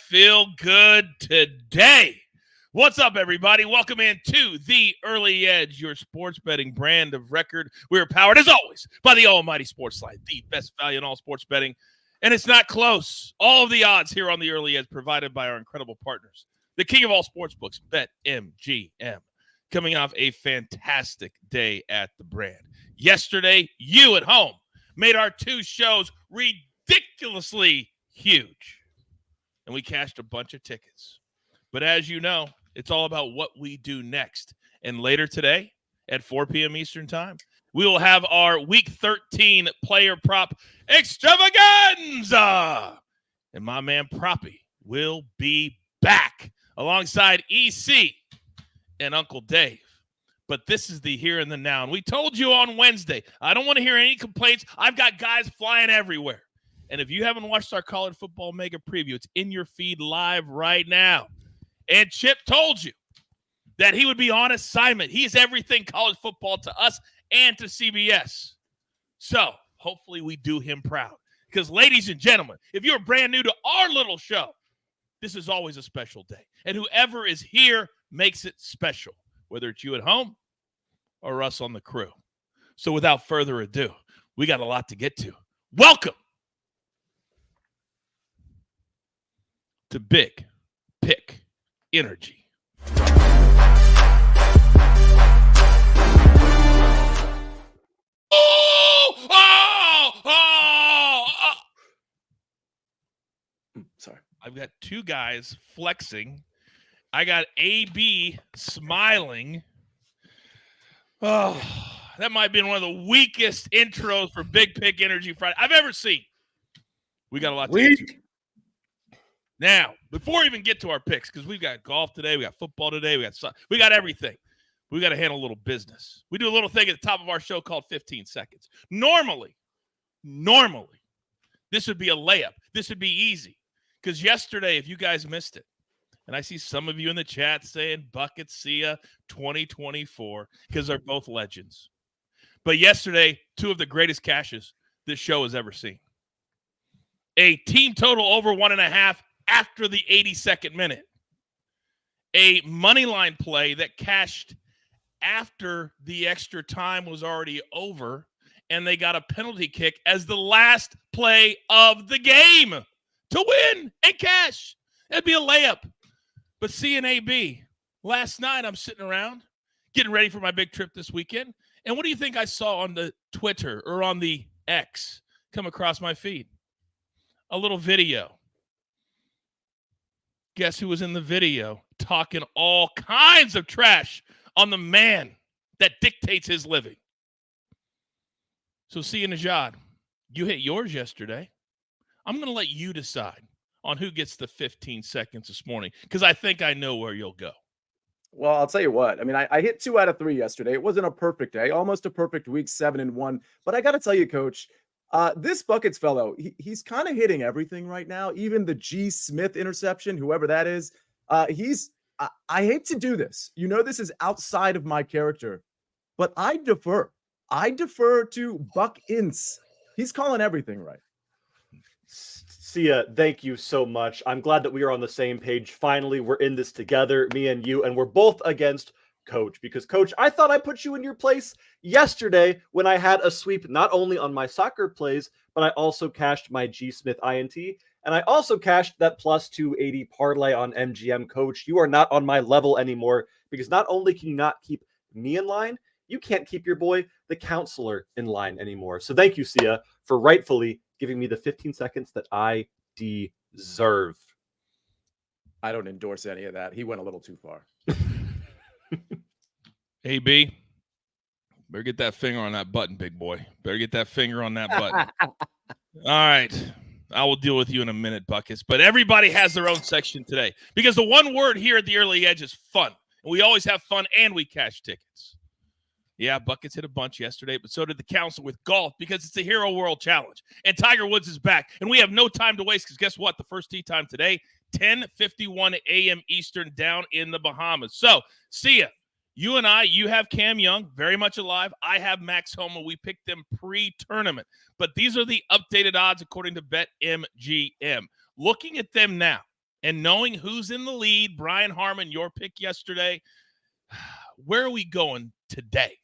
feel good today. What's up, everybody? Welcome into the Early Edge, your sports betting brand of record. We're powered, as always, by the almighty SportsLine, the best value in all sports betting. And it's not close. All of the odds here on the Early Edge provided by our incredible partners, the king of all sportsbooks, BetMGM, coming off a fantastic day at the brand. Yesterday, you at home made our two shows ridiculously huge, and we cashed a bunch of tickets. But as you know, it's all about what we do next. And later today at 4 p.m. Eastern Time, we will have our Week 13 player prop extravaganza. And my man Proppy will be back alongside EC and Uncle Dave. But this is the here and the now. And we told you on Wednesday, I don't want to hear any complaints. I've got guys flying everywhere. And if you haven't watched our college football mega preview, it's in your feed live right now. And Chip told you that he would be on assignment. He is everything college football to us and to CBS. So hopefully we do him proud. Because, ladies and gentlemen, if you're brand new to our little show, this is always a special day. And whoever is here makes it special, whether it's you at home or us on the crew. So without further ado, we got a lot to get to. Welcome to Big Pick Energy. Sorry. I've got two guys flexing. I got AB smiling. Oh, that might have been one of the weakest intros for Big Pick Energy Friday I've ever seen. We got a lot to get to. Now, before we even get to our picks, because we've got golf today, we got football today, we got everything. We got to handle a little business. We do a little thing at the top of our show called 15 seconds. Normally, this would be a layup. This would be easy. Because yesterday, if you guys missed it, and I see some of you in the chat saying, Bucket, see ya, 2024, because they're both legends. But yesterday, two of the greatest cashes this show has ever seen. A team total over 1.5 after the 82nd minute. A money line play that cashed after the extra time was already over, and they got a penalty kick as the last play of the game to win and cash. That'd be a layup. But C and AB, last night I'm sitting around getting ready for my big trip this weekend, and what do you think I saw on the Twitter or on the X come across my feed? A little video. Guess who was in the video talking all kinds of trash on the man that dictates his living? So, see you, Nejad. You hit yours yesterday. I'm going to let you decide on who gets the 15 seconds this morning, because I think I know where you'll go. Well, I'll tell you what. I mean, I hit 2 out of 3 yesterday. It wasn't a perfect day, almost a perfect week, 7-1. But I got to tell you, Coach, this Buckets fellow, he's kind of hitting everything right now. Even the G. Smith interception, whoever that is, I hate to do this. You know, this is outside of my character, but I defer. I defer to Buck Ince. He's calling everything right. Sia, thank you so much. I'm glad that we are on the same page. Finally, we're in this together, me and you, and we're both against Coach. Because, Coach, I thought I put you in your place yesterday when I had a sweep not only on my soccer plays, but I also cashed my G. Smith INT, and I also cashed that plus 280 parlay on MGM. Coach, you are not on my level anymore, because not only can you not keep me in line, you can't keep your boy, the counselor, in line anymore. So thank you, Sia, for rightfully giving me the 15 seconds that I deserve. I don't endorse any of that. He went a little too far. AB, better get that finger on that button, big boy. Better get that finger on that button. All right. I will deal with you in a minute, Buckets. But everybody has their own section today, because the one word here at the Early Edge is fun. And we always have fun, and we cash tickets. Yeah, Buckets hit a bunch yesterday, but so did the council with golf, because it's a Hero World Challenge. And Tiger Woods is back. And we have no time to waste, because guess what? The first tee time today, 10:51 a.m. Eastern down in the Bahamas. So, see ya. You and I, you have Cam Young, very much alive. I have Max Homa. We picked them pre-tournament. But these are the updated odds according to BetMGM. Looking at them now, And knowing who's in the lead, Brian Harmon, your pick yesterday, where are we going today?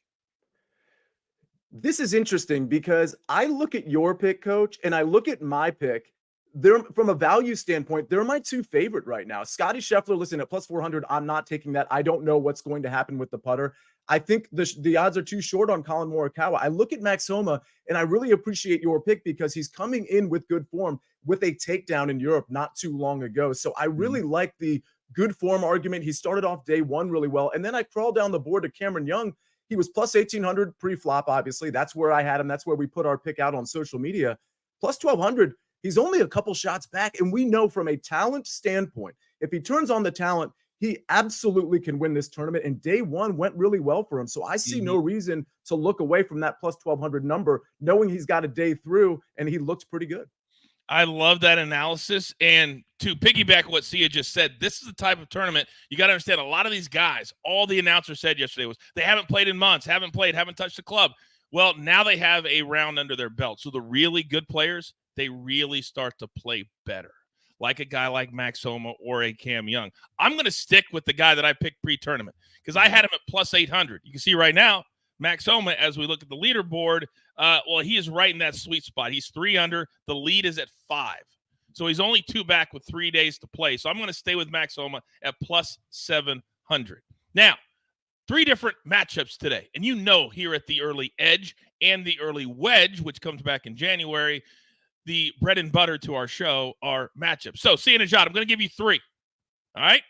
This is interesting because I look at your pick, Coach, and I look at my pick. They're from a value standpoint, they're my two favorite right now. Scotty Scheffler, listen, at plus 400, I'm not taking that. I don't know what's going to happen with the putter. I think the odds are too short on Colin Morikawa. I look at Max Homa, and I really appreciate your pick because he's coming in with good form with a takedown in Europe not too long ago. So I really like the good form argument. He started off day one really well, and then I crawled down the board to Cameron Young. He was plus 1,800 pre-flop, obviously. That's where I had him. That's where we put our pick out on social media. Plus 1,200. He's only a couple shots back, and we know from a talent standpoint, if he turns on the talent, he absolutely can win this tournament, and day one went really well for him. So I see no reason to look away from that plus 1,200 number, knowing he's got a day through, and he looks pretty good. I love that analysis. And to piggyback what Sia just said, this is the type of tournament you got to understand. A lot of these guys, all the announcers said yesterday was they haven't played in months, haven't touched the club. Well, now they have a round under their belt. So the really good players, they really start to play better, like a guy like Max Homa or a Cam Young. I'm going to stick with the guy that I picked pre-tournament because I had him at plus 800. You can see right now, Max Homa, as we look at the leaderboard, well, he is right in that sweet spot. He's 3 under. The lead is at 5. So he's only 2 back with 3 days to play. So I'm going to stay with Max Homa at plus 700. Now, 3 different matchups today. And you know here at the early edge and the early wedge, which comes back in January, the bread and butter to our show are matchups. So, Sia Nejad, I'm going to give you 3. All right?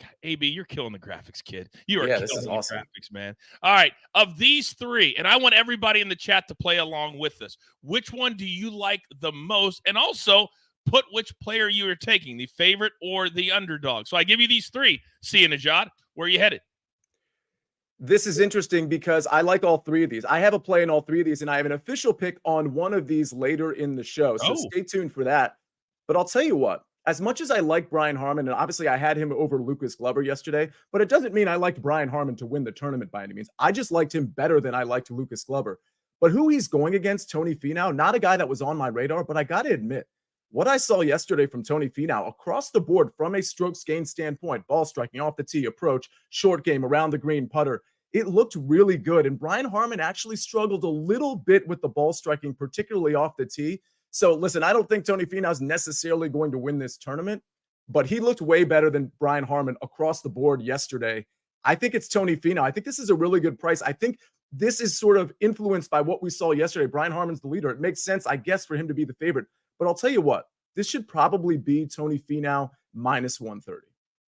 God, AB, you're killing the graphics, kid. You are killing the awesome. graphics, man. All right. Of these 3, and I want everybody in the chat to play along with us, which one do you like the most? And also put which player you are taking, the favorite or the underdog. So I give you these 3. Sia Nejad, where are you headed? This is interesting because I like all 3 of these. I have a play in all 3 of these, and I have an official pick on one of these later in the show. So stay tuned for that. But I'll tell you what, as much as I like Brian Harmon, and obviously I had him over Lucas Glover yesterday, but it doesn't mean I liked Brian Harmon to win the tournament by any means. I just liked him better than I liked Lucas Glover. But who he's going against, Tony Finau, not a guy that was on my radar, but I got to admit, what I saw yesterday from Tony Finau across the board from a strokes gained standpoint, ball striking, off the tee, approach, short game, around the green, putter, it looked really good. And Brian Harmon actually struggled a little bit with the ball striking, particularly off the tee. So listen, I don't think Tony Finau is necessarily going to win this tournament, but he looked way better than Brian Harmon across the board yesterday. I think it's Tony Finau. I think this is a really good price. I think this is sort of influenced by what we saw yesterday. Brian Harmon's the leader. It makes sense, I guess, for him to be the favorite. But I'll tell you what, this should probably be Tony Finau minus 130.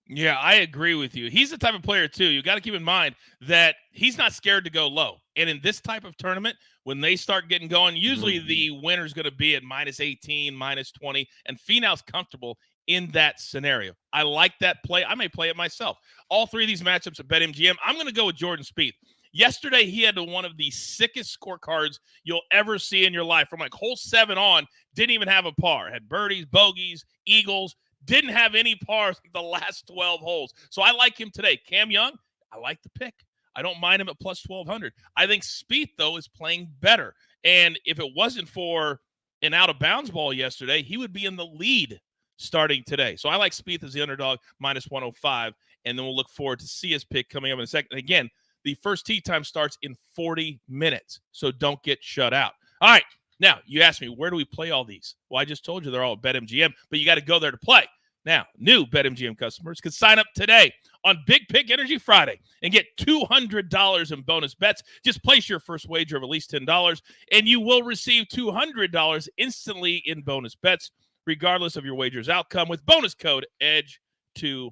Yeah, I agree with you. He's the type of player, too. You got to keep in mind that he's not scared to go low. And in this type of tournament, when they start getting going, usually the winner's going to be at minus 18, minus 20, and Finau's comfortable in that scenario. I like that play. I may play it myself. All 3 of these matchups at BetMGM, I'm going to go with Jordan Spieth. Yesterday, he had one of the sickest scorecards you'll ever see in your life. From like hole 7 on, didn't even have a par. Had birdies, bogeys, eagles. Didn't have any pars the last 12 holes. So I like him today. Cam Young, I like the pick. I don't mind him at plus 1,200. I think Spieth, though, is playing better. And if it wasn't for an out-of-bounds ball yesterday, he would be in the lead starting today. So I like Spieth as the underdog, minus 105. And then we'll look forward to Sia's pick coming up in a second. Again, the first tee time starts in 40 minutes. So don't get shut out. All right. Now, you asked me, where do we play all these? Well, I just told you they're all at BetMGM, but you got to go there to play. Now, new BetMGM customers can sign up today on Big Pick Energy Friday and get $200 in bonus bets. Just place your first wager of at least $10, and you will receive $200 instantly in bonus bets, regardless of your wager's outcome, with bonus code EDGE200.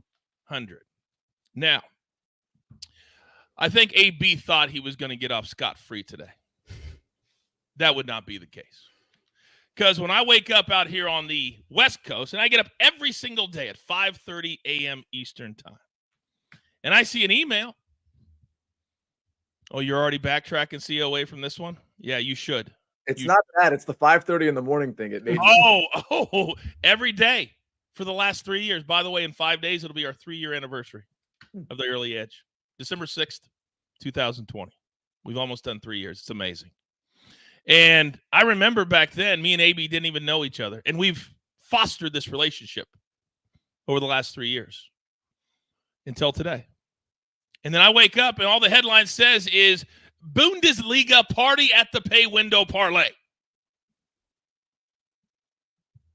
Now, I think AB thought he was going to get off scot-free today. That would not be the case. Because when I wake up out here on the West Coast, and I get up every single day at 5:30 a.m. Eastern time, and I see an email. Oh, you're already backtracking COA from this one? Yeah, you should. It's not that. It's the 5:30 in the morning thing. Every day for the last 3 years. By the way, in 5 days, it'll be our 3-year anniversary of the early edge. December 6th, 2020. We've almost done 3 years. It's amazing. And I remember back then, me and AB didn't even know each other. And we've fostered this relationship over the last 3 years until today. And then I wake up and all the headline says is Bundesliga party at the pay window parlay.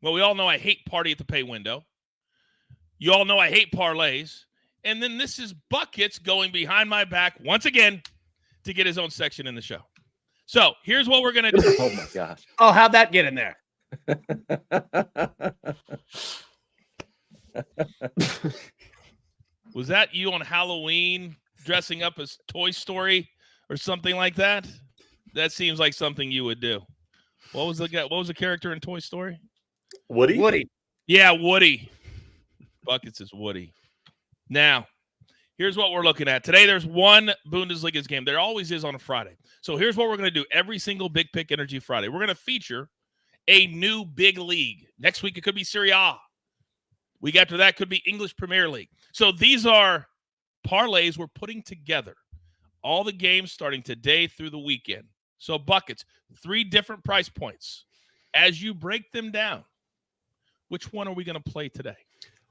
Well, we all know I hate party at the pay window. You all know I hate parlays. And then this is Buckets going behind my back once again to get his own section in the show. So here's what we're going to do. Oh, my gosh. Oh, how'd that get in there? Was that you on Halloween dressing up as Toy Story or something like that? That seems like something you would do. What was the character in Toy Story? Woody? Woody. Yeah, Woody. Buckets is Woody. Now, here's what we're looking at. Today, there's one Bundesliga's game. There always is on a Friday. So here's what we're going to do every single Big Pick Energy Friday. We're going to feature a new big league. Next week, it could be Serie A. Week after that could be English Premier League. So these are parlays we're putting together. All the games starting today through the weekend. So Buckets, 3 different price points. As you break them down, which one are we going to play today?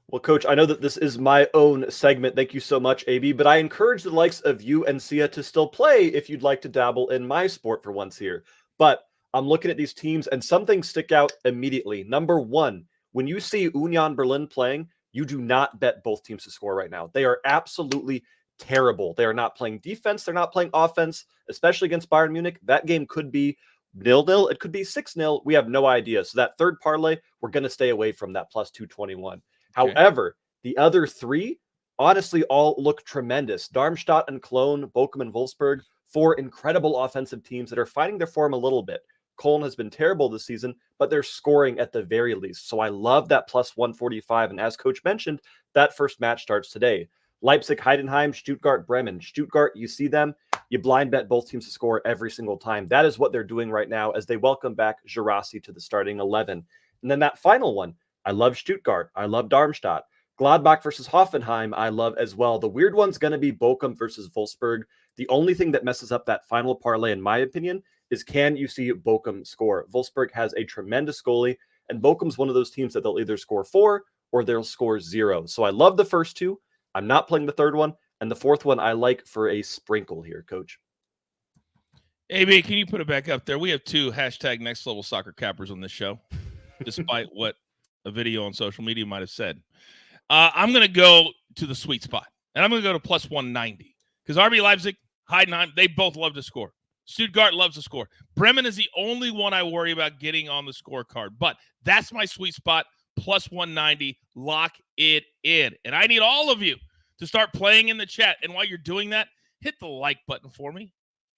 Well, Coach, I know that this is my own segment. Thank you so much, AB. But I encourage the likes of you and Sia to still play if you'd like to dabble in my sport for once here. But I'm looking at these teams, and some things stick out immediately. Number one, when you see Union Berlin playing, you do not bet both teams to score right now. They are absolutely terrible. They are not playing defense. They're not playing offense, especially against Bayern Munich. That game could be 0-0. It could be 6-0. We have no idea. So that third parlay, we're going to stay away from that plus 221. Okay. However, the other 3 honestly all look tremendous. Darmstadt and Cologne, Bochum and Wolfsburg, 4 incredible offensive teams that are finding their form a little bit. Cologne has been terrible this season, but they're scoring at the very least. So I love that plus 145. And as Coach mentioned, that first match starts today. Leipzig, Heidenheim, Stuttgart, Bremen. Stuttgart, you see them, you blind bet both teams to score every single time. That is what they're doing right now as they welcome back Girassi to the starting 11. And then that final one, I love Stuttgart. I love Darmstadt. Gladbach versus Hoffenheim, I love as well. The weird one's going to be Bochum versus Wolfsburg. The only thing that messes up that final parlay, in my opinion, is can you see Bochum score? Wolfsburg has a tremendous goalie, and Bochum's one of those teams that they'll either score 4 or they'll score 0. So I love the first 2. I'm not playing the third one. And the fourth one I like for a sprinkle here, Coach. AB, can you put it back up there? We have 2 hashtag next level soccer cappers on this show, despite what a video on social media might have said. I'm going to go to the sweet spot, and I'm going to go to plus 190 because RB Leipzig, Heidenheim, they both love to score. Stuttgart loves to score. Bremen is the only one I worry about getting on the scorecard, but that's my sweet spot, plus 190. Lock it in. And I need all of you to start playing in the chat. And while you're doing that, hit the like button for me.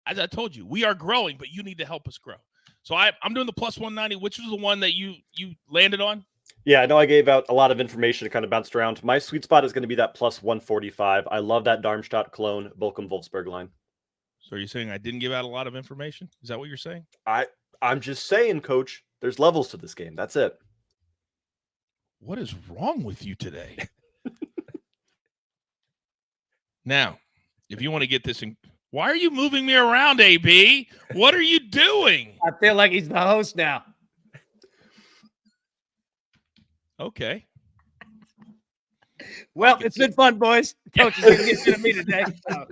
As I told you, we are growing, but you need to help us grow. So I'm doing the plus 190. Which was the one that you landed on? Yeah, I know I gave out a lot of information to kind of bounced around. My sweet spot is going to be that plus 145. I love that Darmstadt, Cologne, Bochum, Wolfsburg line. So are you saying I didn't give out a lot of information? Is that what you're saying? I'm just saying, Coach, there's levels to this game. That's it. What is wrong with you today? Now, if you want to get this in, why are you moving me around, AB? What are you doing? I feel like he's the host now. Okay. Well, it's been fun, boys. Coach is going to get to me today. So.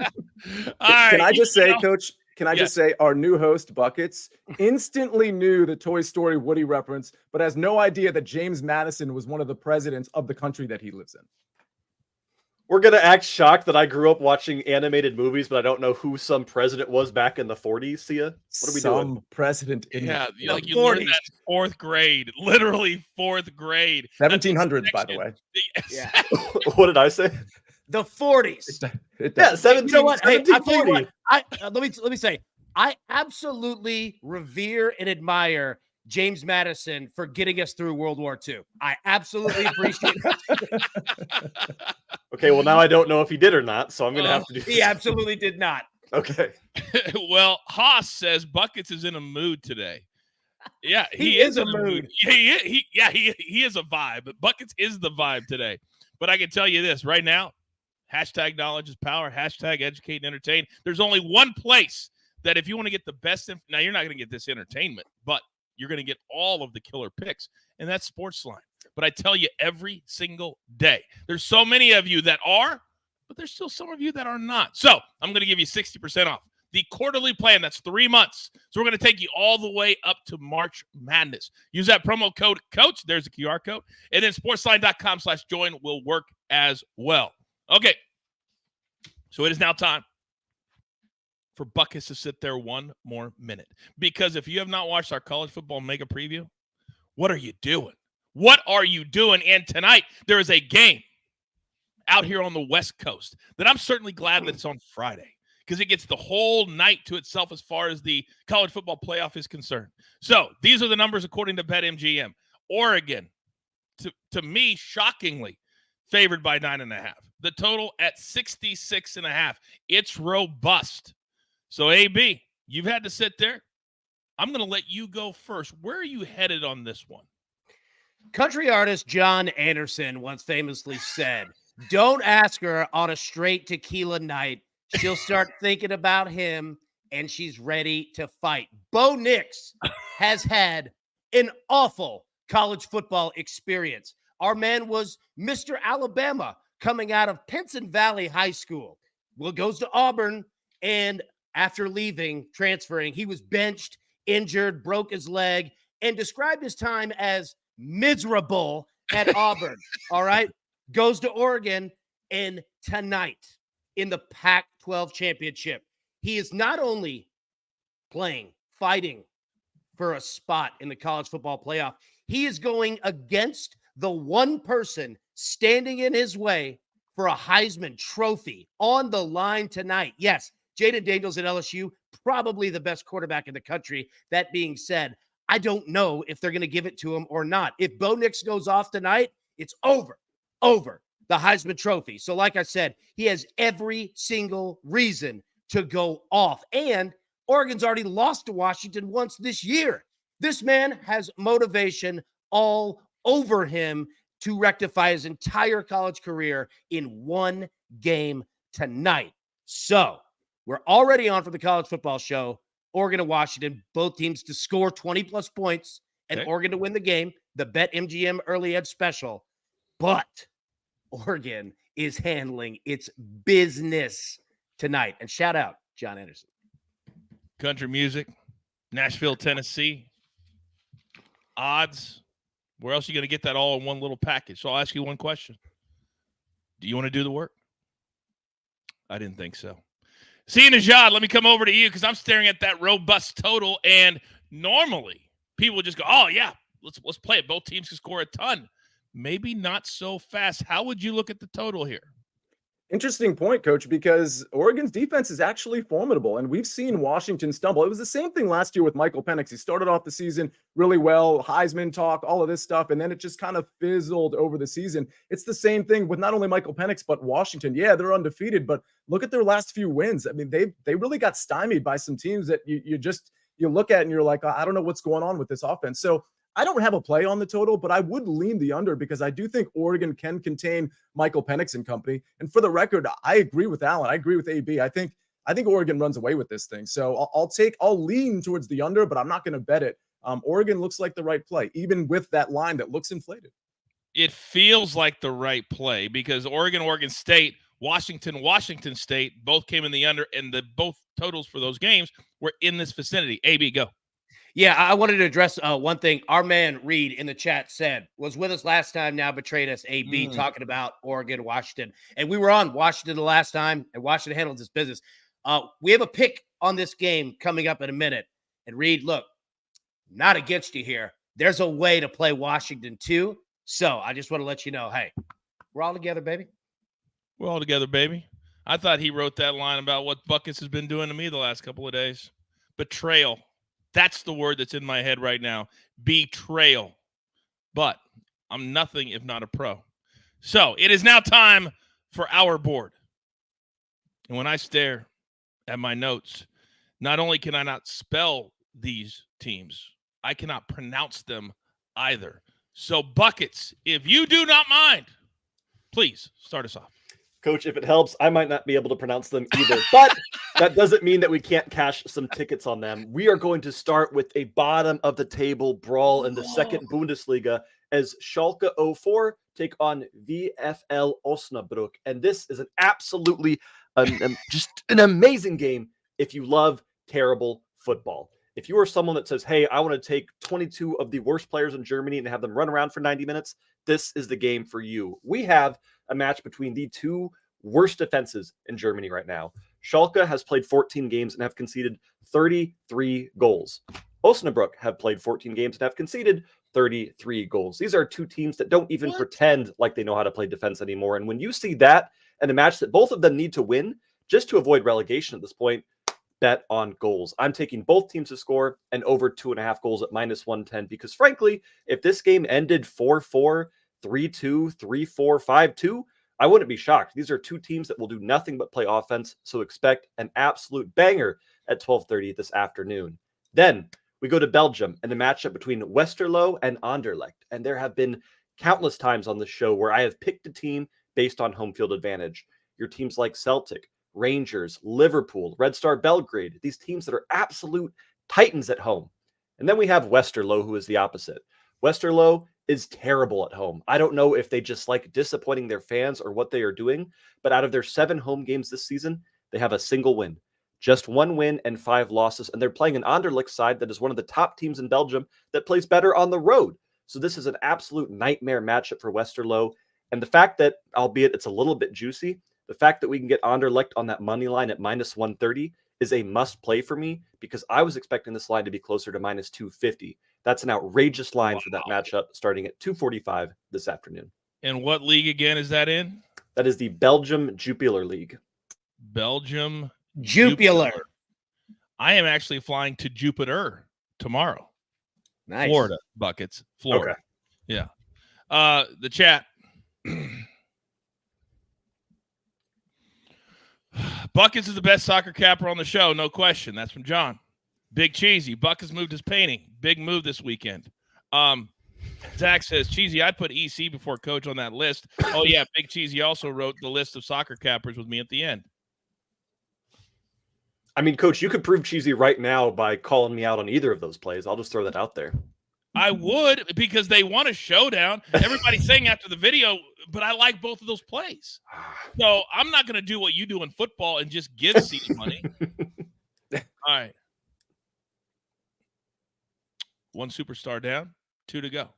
All right. Can I just say, Coach, just say our new host, Buckets, instantly knew the Toy Story Woody reference, but has no idea that James Madison was one of the presidents of the country that he lives in. We're going to act shocked that I grew up watching animated movies, but I don't know who some president was back in the 40s, Sia. What are we doing? Some president in Yeah, the like you learned that in 4th grade, literally 4th grade. 1700s, by the way. Yeah. What did I say? The 40s. Yeah, 17, You know what? Hey, I'll tell you 1740. what. Let me say, I absolutely revere and admire James Madison for getting us through World War II. I absolutely appreciate it. Okay, well, now I don't know if he did or not, so I'm going to have to do He absolutely did not. Okay. Well, Haas says Buckets is in a mood today. Yeah, He is a mood. He is a vibe. But Buckets is the vibe today. But I can tell you this right now, hashtag knowledge is power, hashtag educate and entertain. There's only one place that if you want to get the best, now you're not going to get this entertainment, but you're going to get all of the killer picks, and that's SportsLine. But I tell you every single day, there's so many of you that are, but there's still some of you that are not. So I'm going to give you 60% off the quarterly plan. That's 3 months. So we're going to take you all the way up to March Madness. Use that promo code COACH. There's a QR code. And then sportsline.com/join will work as well. Okay. So it is now time for Buckets to sit there one more minute. Because if you have not watched our college football mega preview, what are you doing? What are you doing? And tonight, there is a game out here on the West Coast that I'm certainly glad that it's on Friday because it gets the whole night to itself as far as the college football playoff is concerned. So these are the numbers according to BetMGM. Oregon, to me, shockingly, favored by 9.5. The total at 66.5. It's robust. So, AB, you've had to sit there. I'm going to let you go first. Where are you headed on this one? Country artist John Anderson once famously said, "Don't ask her on a straight tequila night. She'll start thinking about him, and she's ready to fight." Bo Nix has had an awful college football experience. Our man was Mr. Alabama coming out of Pinson Valley High School. Well, goes to Auburn, and after leaving, transferring, he was benched, injured, broke his leg, and described his time as miserable at Auburn. All right. Goes to Oregon, and tonight in the Pac-12 championship, he is not only fighting for a spot in the college football playoff, he is going against the one person standing in his way for a Heisman Trophy on the line tonight. Yes, Jaden Daniels at LSU, probably the best quarterback in the country. That being said, I don't know if they're going to give it to him or not. If Bo Nix goes off tonight, it's over the Heisman Trophy. So like I said, he has every single reason to go off. And Oregon's already lost to Washington once this year. This man has motivation all over him to rectify his entire college career in one game tonight. So we're already on for the college football show. Oregon and Washington, both teams to score 20-plus points and Oregon to win the game, the BetMGM Early Edge Special. But Oregon is handling its business tonight. And shout out John Anderson. Country music, Nashville, Tennessee, odds. Where else are you going to get that all in one little package? So I'll ask you one question. Do you want to do the work? I didn't think so. See, Nejad, let me come over to you because I'm staring at that robust total. And normally people would just go, oh, yeah, let's play it. Both teams can score a ton. Maybe not so fast. How would you look at the total here? Interesting point, Coach, because Oregon's defense is actually formidable, and we've seen Washington stumble. It was the same thing last year with Michael Penix. He started off the season really well, Heisman talk, all of this stuff, and then it just kind of fizzled over the season. It's the same thing with not only Michael Penix, but Washington. Yeah, they're undefeated, but look at their last few wins. I mean, they really got stymied by some teams that you look at and you're like, I don't know what's going on with this offense. So I don't have a play on the total, but I would lean the under because I do think Oregon can contain Michael Penix and company. And for the record, I agree with Allan. I agree with AB. I think Oregon runs away with this thing. So I'll lean towards the under, but I'm not going to bet it. Oregon looks like the right play, even with that line that looks inflated. It feels like the right play because Oregon State, Washington State both came in the under, and both totals for those games were in this vicinity. AB, go. Yeah, I wanted to address one thing. Our man Reed in the chat said was with us last time, now betrayed us, AB, talking about Oregon, Washington. And we were on Washington the last time, and Washington handled this business. We have a pick on this game coming up in a minute. And Reed, look, not against you here. There's a way to play Washington too. So I just want to let you know, hey, we're all together, baby. We're all together, baby. I thought he wrote that line about what Buckets has been doing to me the last couple of days. Betrayal. That's the word that's in my head right now. Betrayal. But I'm nothing if not a pro. So it is now time for our board. And when I stare at my notes, not only can I not spell these teams, I cannot pronounce them either. So Buckets, if you do not mind, please start us off. Coach, if it helps, I might not be able to pronounce them either, but that doesn't mean that we can't cash some tickets on them. We are going to start with a bottom of the table brawl in the second Bundesliga, as Schalke 04 take on VfL Osnabrück. And this is an absolutely just an amazing game if you love terrible football. If you are someone that says, hey, I want to take 22 of the worst players in Germany and have them run around for 90 minutes, this is the game for you. We have a match between the two worst defenses in Germany right now. Schalke has played 14 games and have conceded 33 goals. Osnabrück have played 14 games and have conceded 33 goals. These are two teams that don't even pretend like they know how to play defense anymore. And when you see that and a match that both of them need to win just to avoid relegation at this point, bet on goals. I'm taking both teams to score and over 2.5 goals at -110 because, frankly, if this game ended 4-4, 3-2, 3-4, 5-2, I wouldn't be shocked. These are two teams that will do nothing but play offense, so expect an absolute banger at 12:30 this afternoon. Then we go to Belgium and a matchup between Westerlo and Anderlecht. And there have been countless times on the show where I have picked a team based on home field advantage. Your teams like Celtic, Rangers, Liverpool, Red Star Belgrade, these teams that are absolute titans at home. And then we have Westerlo, who is the opposite. Westerlo is terrible at home. I don't know if they just like disappointing their fans or what they are doing, but out of their 7 home games this season, they have a single win. Just 1 win and 5 losses, and they're playing an Anderlecht side that is one of the top teams in Belgium that plays better on the road. So this is an absolute nightmare matchup for Westerlo. And the fact that, albeit it's a little bit juicy, the fact that we can get Anderlecht on that money line at -130 is a must play for me because I was expecting this line to be closer to -250. That's an outrageous line for that matchup starting at 2:45 this afternoon. And what league again is that in? That is the Belgium Jupiler League. Belgium Jupiler. I am actually flying to Jupiter tomorrow. Nice. Florida, Buckets. Florida. Okay. Yeah. The chat. Buckets is the best soccer capper on the show, no question. That's from John. Big Cheesy. Buckets moved his painting. Big move this weekend. Zach says, Cheesy, I'd put EC before Coach on that list. Oh, yeah, Big Cheesy also wrote the list of soccer cappers with me at the end. I mean, Coach, you could prove Cheesy right now by calling me out on either of those plays. I'll just throw that out there. I would, because they want a showdown. Everybody's saying after the video, but I like both of those plays. So I'm not going to do what you do in football and just give seed money. All right. 1 superstar down, 2 to go.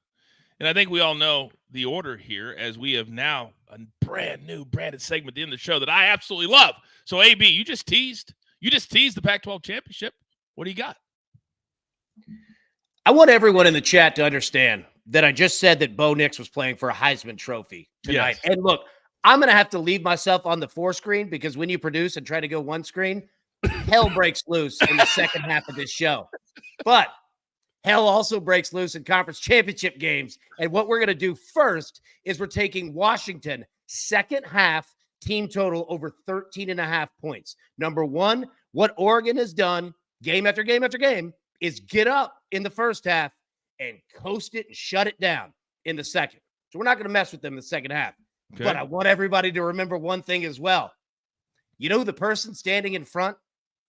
And I think we all know the order here, as we have now a brand new branded segment at the end of the show that I absolutely love. So, AB, you just teased the Pac-12 championship. What do you got? I want everyone in the chat to understand that I just said that Bo Nix was playing for a Heisman Trophy tonight. Yes. And look, I'm going to have to leave myself on the 4 screen because when you produce and try to go 1 screen, hell breaks loose in the second half of this show. But hell also breaks loose in conference championship games. And what we're going to do first is we're taking Washington second half team total over 13.5 points. Number 1, what Oregon has done game after game after game is get up in the first half and coast it and shut it down in the second. So we're not going to mess with them in the second half. Okay. But I want everybody to remember one thing as well. You know, the person standing in front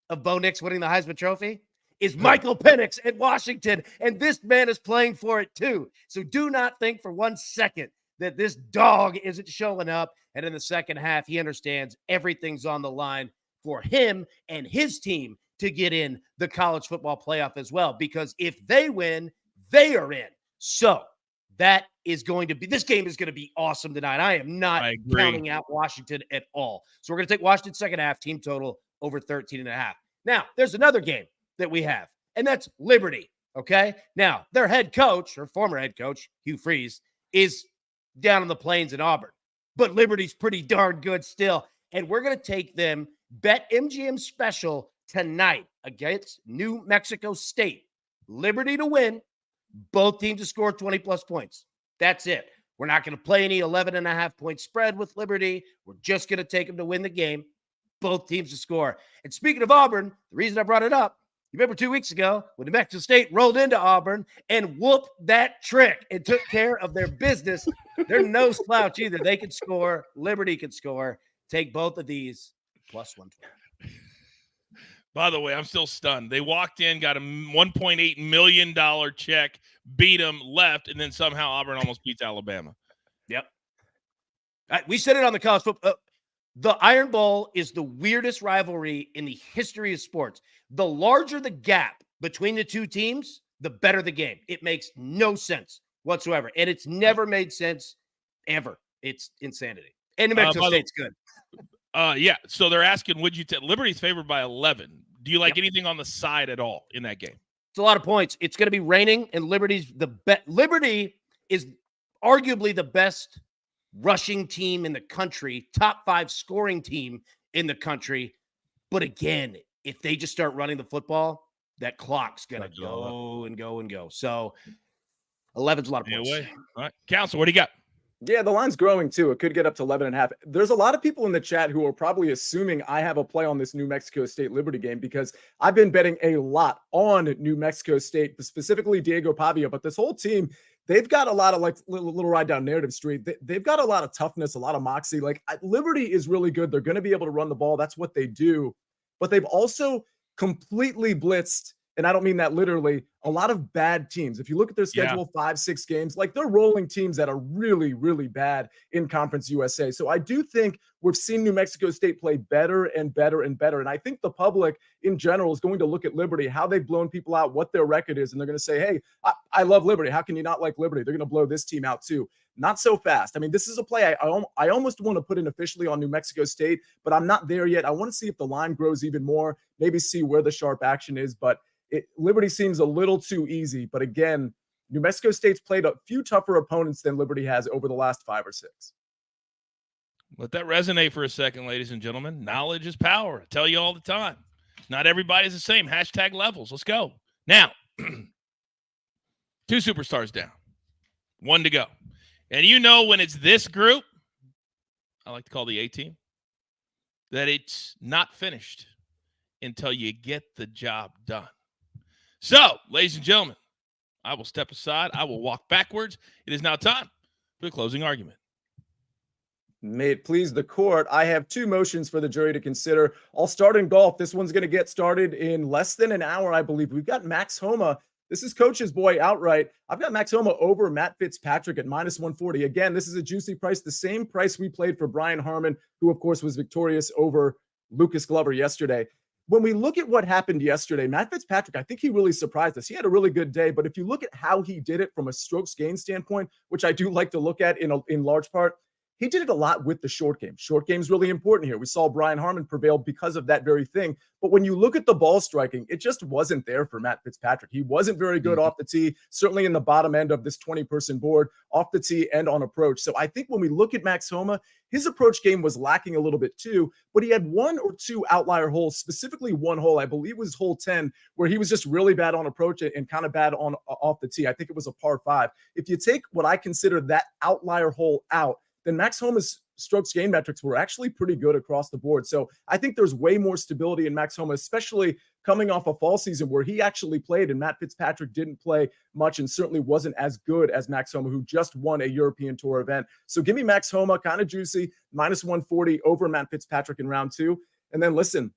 of Bo Nix winning the Heisman Trophy is Michael Penix at Washington, and this man is playing for it too. So do not think for 1 second that this dog isn't showing up, and in the second half, he understands everything's on the line for him and his team to get in the college football playoff as well, because if they win, they are in. So that is going to be, this game is going to be awesome tonight. I am not counting out Washington at all. So we're going to take Washington second half team total over 13.5. Now, there's another game that we have, and that's Liberty. Okay. Now, their head coach or former head coach, Hugh Freeze, is down in the plains in Auburn, but Liberty's pretty darn good still. And we're going to take them bet MGM special tonight against New Mexico State. Liberty to win, both teams to score 20-plus points. That's it. We're not going to play any 11.5-point spread with Liberty. We're just going to take them to win the game, both teams to score. And speaking of Auburn, the reason I brought it up, you remember 2 weeks ago when New Mexico State rolled into Auburn and whooped that trick and took care of their business. They're no slouch either. They can score. Liberty can score. Take both of these plus 120. By the way, I'm still stunned. They walked in, got a $1.8 million check, beat them, left, and then somehow Auburn almost beats Alabama. Yep. We said it on the college football. The Iron Bowl is the weirdest rivalry in the history of sports. The larger the gap between the two teams, the better the game. It makes no sense whatsoever. And it's never made sense ever. It's insanity. And New Mexico State's good. Yeah. So they're asking, would you take Liberty's favored by 11? Do you like anything on the side at all in that game? It's a lot of points. It's going to be raining, and Liberty is arguably the best rushing team in the country, top 5 scoring team in the country. But again, if they just start running the football, that clock's going to go and go and go. So 11's a lot of points. All right. Counsel, what do you got? Yeah, the line's growing too. It could get up to 11.5. There's a lot of people in the chat who are probably assuming I have a play on this New Mexico State Liberty game because I've been betting a lot on New Mexico State, specifically Diego Pavia. But this whole team, they've got a lot of like little ride down narrative street. They've got a lot of toughness, a lot of moxie. Like Liberty is really good. They're going to be able to run the ball. That's what they do. But they've also completely blitzed, and I don't mean that literally, a lot of bad teams. If you look at their schedule, 5-6 games, like they're rolling teams that are really, really bad in Conference USA. So I do think we've seen New Mexico State play better and better and better. And I think the public in general is going to look at Liberty, how they've blown people out, what their record is. And they're going to say, hey, I love Liberty. How can you not like Liberty? They're going to blow this team out too. Not so fast. I mean, this is a play I almost want to put in officially on New Mexico State, but I'm not there yet. I want to see if the line grows even more, maybe see where the sharp action is. But Liberty seems a little too easy. But again, New Mexico State's played a few tougher opponents than Liberty has over the last 5 or 6. Let that resonate for a second, ladies and gentlemen. Knowledge is power. I tell you all the time. Not everybody's the same. Hashtag levels. Let's go. Now, 2 superstars down. 1 to go. And you know when it's this group, I like to call the A-team, that it's not finished until you get the job done. So, ladies and gentlemen, I will step aside. I will walk backwards. It is now time for the closing argument. May it please the court, I have 2 motions for the jury to consider. I'll start in golf. This one's going to get started in less than an hour, I believe. We've got Max Homa. This is Coach's boy outright. I've got Max Homa over Matt Fitzpatrick at -140. Again, this is a juicy price, the same price we played for Brian Harmon, who, of course, was victorious over Lucas Glover yesterday. When we look at what happened yesterday, Matt Fitzpatrick, I think he really surprised us. He had a really good day, but if you look at how he did it from a strokes gain standpoint, which I do like to look at in large part, he did it a lot with the short game. Short game is really important here. We saw Brian Harmon prevail because of that very thing. But when you look at the ball striking, it just wasn't there for Matt Fitzpatrick. He wasn't very good off the tee, certainly in the bottom end of this 20-person board, off the tee and on approach. So I think when we look at Max Homa, his approach game was lacking a little bit too, but he had 1 or 2 outlier holes, specifically one hole, I believe was hole 10, where he was just really bad on approach and kind of bad on off the tee. I think it was a par 5. If you take what I consider that outlier hole out, then Max Homa's strokes gain metrics were actually pretty good across the board. So I think there's way more stability in Max Homa, especially coming off a fall season where he actually played and Matt Fitzpatrick didn't play much and certainly wasn't as good as Max Homa, who just won a European Tour event. So give me Max Homa, kind of juicy, -140 over Matt Fitzpatrick in round 2. And then listen,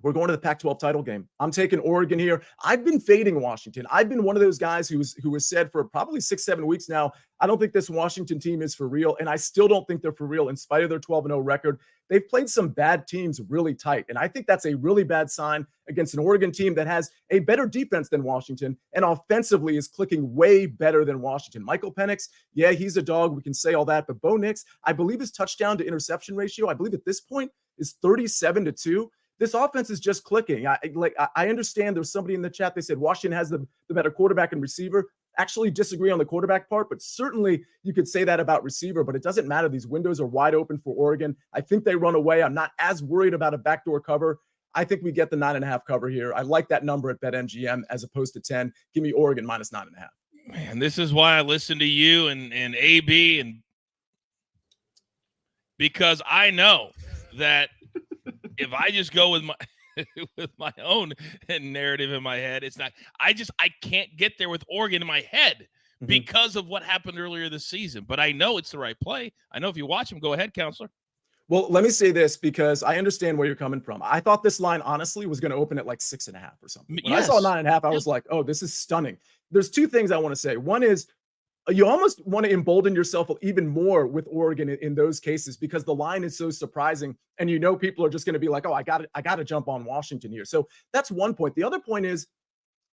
we're going to the Pac-12 title game. I'm taking Oregon here. I've been fading Washington. I've been one of those guys who has said for probably 6-7 weeks now, I don't think this Washington team is for real, and I still don't think they're for real in spite of their 12-0 record. They've played some bad teams really tight, and I think that's a really bad sign against an Oregon team that has a better defense than Washington and offensively is clicking way better than Washington. Michael Penix, yeah, he's a dog. We can say all that, but Bo Nix, I believe his touchdown to interception ratio, I believe at this point is 37-2. This offense is just clicking. I understand there's somebody in the chat, they said Washington has the better quarterback and receiver. Actually disagree on the quarterback part, but certainly you could say that about receiver, but it doesn't matter. These windows are wide open for Oregon. I think they run away. I'm not as worried about a backdoor cover. I think we get the 9.5 cover here. I like that number at BetMGM as opposed to 10. Give me Oregon -9.5. Man, this is why I listen to you and AB, and because I know that if I just go with my with my own narrative in my head, it's not. I can't get there with Oregon in my head because of what happened earlier this season. But I know it's the right play. I know if you watch them, go ahead, counselor. Well, let me say this because I understand where you're coming from. I thought this line honestly was going to open at like 6.5 or something. When I saw 9.5, I was like, oh, this is stunning. There's two things I want to say. One is you almost want to embolden yourself even more with Oregon in those cases because the line is so surprising. And people are just going to be like, oh, I got to jump on Washington here. So that's one point. The other point is,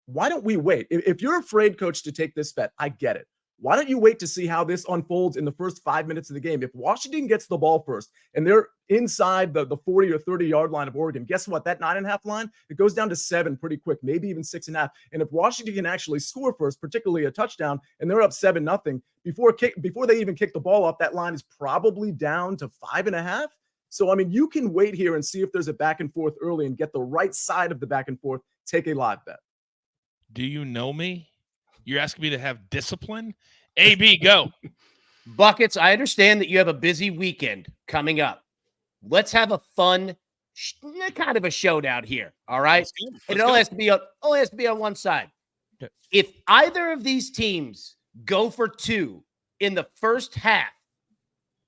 why don't we wait? If you're afraid, coach, to take this bet, I get it. Why don't you wait to see how this unfolds in the first 5 minutes of the game? If Washington gets the ball first and they're inside the 40 or 30-yard line of Oregon, guess what? That 9.5 line, it goes down to 7 pretty quick, maybe even 6.5. And if Washington can actually score first, particularly a touchdown, and they're up 7-0, before they even kick the ball off, that line is probably down to 5.5. So, I mean, you can wait here and see if there's a back and forth early and get the right side of the back and forth. Take a live bet. Do you know me? You're asking me to have discipline? AB, go. Buckets, I understand that you have a busy weekend coming up. Let's have a fun kind of a showdown here, all right? It only has to be on one side. Okay. If either of these teams go for 2 in the first half,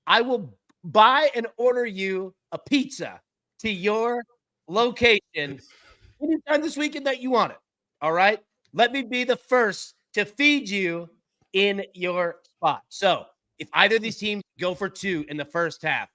I will buy and order you a pizza to your location anytime this weekend that you want it, all right? Let me be the first to feed you in your spot. So if either of these teams go for 2 in the first half,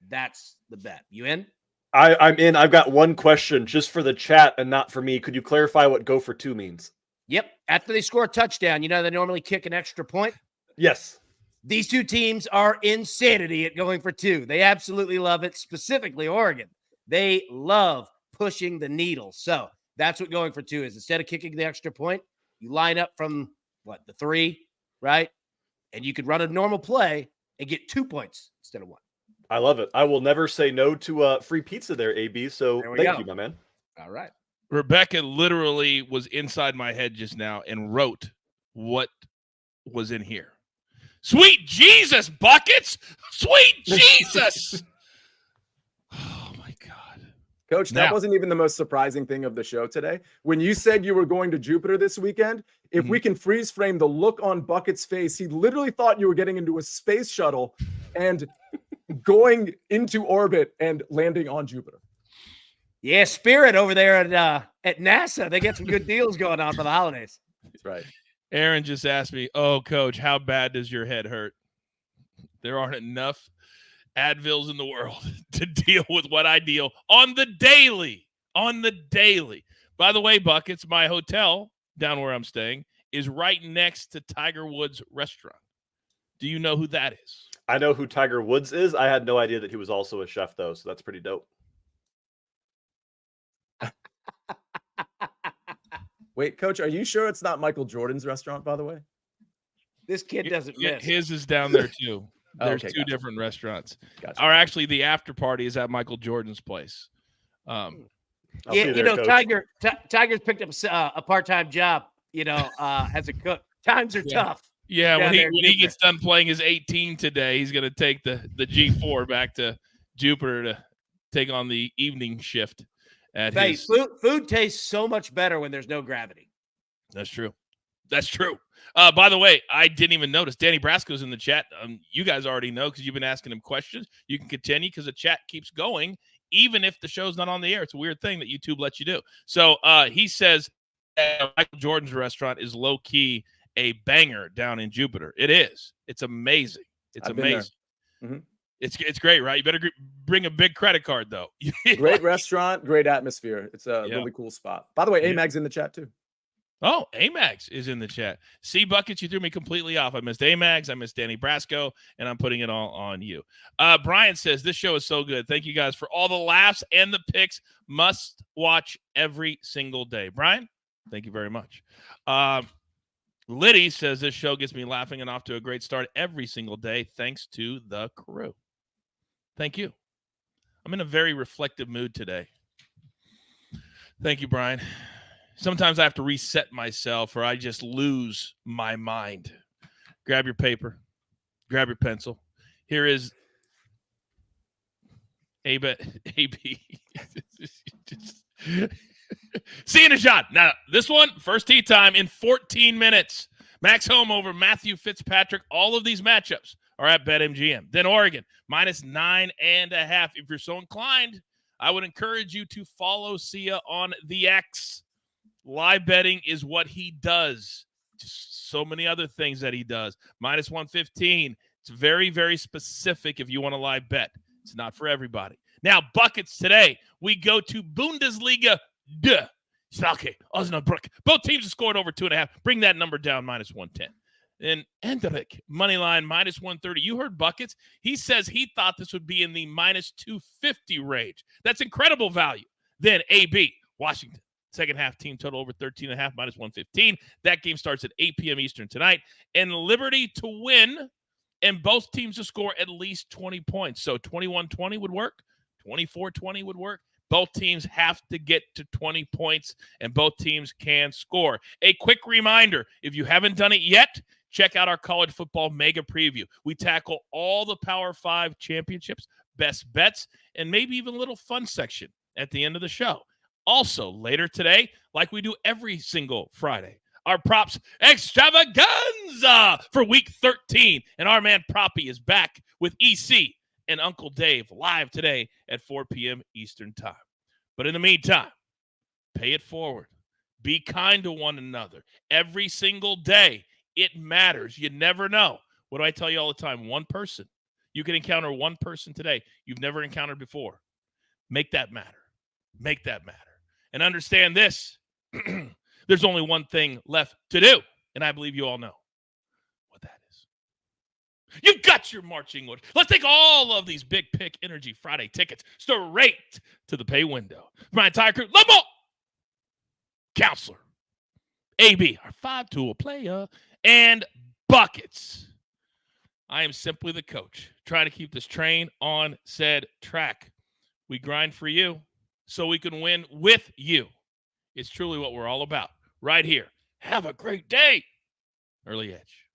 that's the bet. You in? I'm in. I've got one question just for the chat and not for me. Could you clarify what go for 2 means? Yep. After they score a touchdown, they normally kick an extra point. Yes. These two teams are insanity at going for 2. They absolutely love it, specifically Oregon. They love pushing the needle. So that's what going for 2 is. Instead of kicking the extra point, you line up from the 3, right? And you could run a normal play and get 2 points instead of 1. I love it. I will never say no to free pizza there, AB. So thank you, my man. All right. Rebecca literally was inside my head just now and wrote what was in here. Sweet Jesus, Buckets! Sweet Jesus! Oh, my God. Coach, that wasn't even the most surprising thing of the show today. When you said you were going to Jupiter this weekend, if we can freeze frame the look on Bucket's face, he literally thought you were getting into a space shuttle and going into orbit and landing on Jupiter. Yeah, Spirit over there at NASA. They get some good deals going on for the holidays. That's right. Aaron just asked me, oh, Coach, how bad does your head hurt? There aren't enough Advils in the world to deal with what I deal on the daily. By the way, Buckets, my hotel down where I'm staying is right next to Tiger Woods' restaurant. Do you know who that is? I know who Tiger Woods is. I had no idea that he was also a chef, though, so that's pretty dope. Wait, Coach, are you sure it's not Michael Jordan's restaurant, by the way? This kid doesn't miss. His is down there, too. There's two different restaurants. Gotcha. Or actually, the after party is at Michael Jordan's place. Tiger's picked up a part-time job, as a cook. Times are tough. Yeah, when he gets done playing his 18 today, he's going to take the G4 back to Jupiter to take on the evening shift. Food tastes so much better when there's no gravity. That's true. By the way, I didn't even notice Danny Brasco's in the chat. You guys already know because you've been asking him questions. You can continue because the chat keeps going, even if the show's not on the air. It's a weird thing that YouTube lets you do. So he says Michael Jordan's restaurant is low-key a banger down in Jupiter. It is. It's amazing. It's amazing. Mm-hmm. It's great, right? You better bring a big credit card, though. Great restaurant, great atmosphere. It's a really cool spot. By the way, Amag's in the chat, too. Oh, Amags is in the chat. See, Buckets, you threw me completely off. I missed Amags, I missed Danny Brasco, and I'm putting it all on you. Brian says, this show is so good. Thank you guys for all the laughs and the picks. Must watch every single day. Brian, thank you very much. Liddy says, this show gets me laughing and off to a great start every single day, thanks to the crew. Thank you. I'm in a very reflective mood today. Thank you, Brian. Sometimes I have to reset myself or I just lose my mind. Grab your paper. Grab your pencil. Here is AB. See you, Nejad. Now, this one, first tee time in 14 minutes. Max Home over Matthew Fitzpatrick. All of these matchups are at BetMGM. Then Oregon, -9.5. If you're so inclined, I would encourage you to follow Sia on the X. Live betting is what he does. Just so many other things that he does. -115. It's very, very specific if you want to live bet. It's not for everybody. Now, buckets today. We go to Bundesliga. Schalke, Osnabrück. Both teams have scored over 2.5. Bring that number down, -110. And Endrick, money line, -130. You heard buckets. He says he thought this would be in the -250 range. That's incredible value. Then AB, Washington. Second half team total over 13.5, -115. That game starts at 8 p.m. Eastern tonight. And Liberty to win, and both teams to score at least 20 points. So 21-20 would work. 24-20 would work. Both teams have to get to 20 points, and both teams can score. A quick reminder, if you haven't done it yet, check out our college football mega preview. We tackle all the Power 5 championships, best bets, and maybe even a little fun section at the end of the show. Also, later today, like we do every single Friday, our props extravaganza for week 13. And our man Proppy is back with EC and Uncle Dave live today at 4 p.m. Eastern time. But in the meantime, pay it forward. Be kind to one another. Every single day, it matters. You never know. What do I tell you all the time? One person. You can encounter one person today you've never encountered before. Make that matter. Make that matter. And understand this. There's only one thing left to do, and I believe you all know what that is. You've got your marching orders. Let's take all of these Big Pick Energy Friday tickets straight to the pay window. My entire crew, Lobo, Counselor, AB, our 5-tool player, and Buckets. I am simply the coach, trying to keep this train on said track. We grind for you so we can win with you. It's truly what we're all about right here. Have a great day. Early Edge.